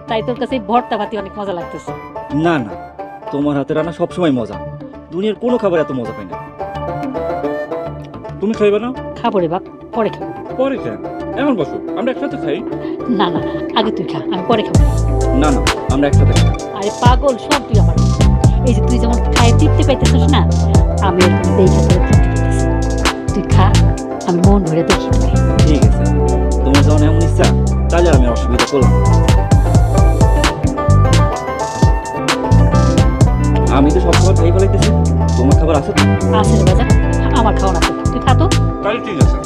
তাই তোর কাছে এই ভর্তা ভাতি অনেক মজা লাগতেছে। না না, তোমার হাতের রান্না সবসময় মজা, দুনিয়ার কোনো খাবার এত মজা পাই না। তুমি খাইবে না? খাবো রে বাপ, পরে খাবো। পরে খান, এমন বসো, আমরা একসাথে খাই। না না, আগে তুই খা, আমি পরে খাবো। না না, আমরা একসাথে খাই। আরে পাগল, শোন তুই আমার, এই যে তুই যেমন খায় তৃপ্তি পাইতেছিস না, আমি এরকম দেখে তোর তৃপ্তি পাইতেছি। তুই খা, আমি মন ভরে দেখি তোকে। ঠিক আছে, তোমার যখন এমন ইচ্ছা তাহলে আমি অসুবিধা করলাম না। আমি তো সব খাবার খাই ফেলাইতেছি, তোমার খাবার আছে তো? আছে রে বাজার, আমার খাওয়া না, তুই খা তো। তাহলে ঠিক আছে।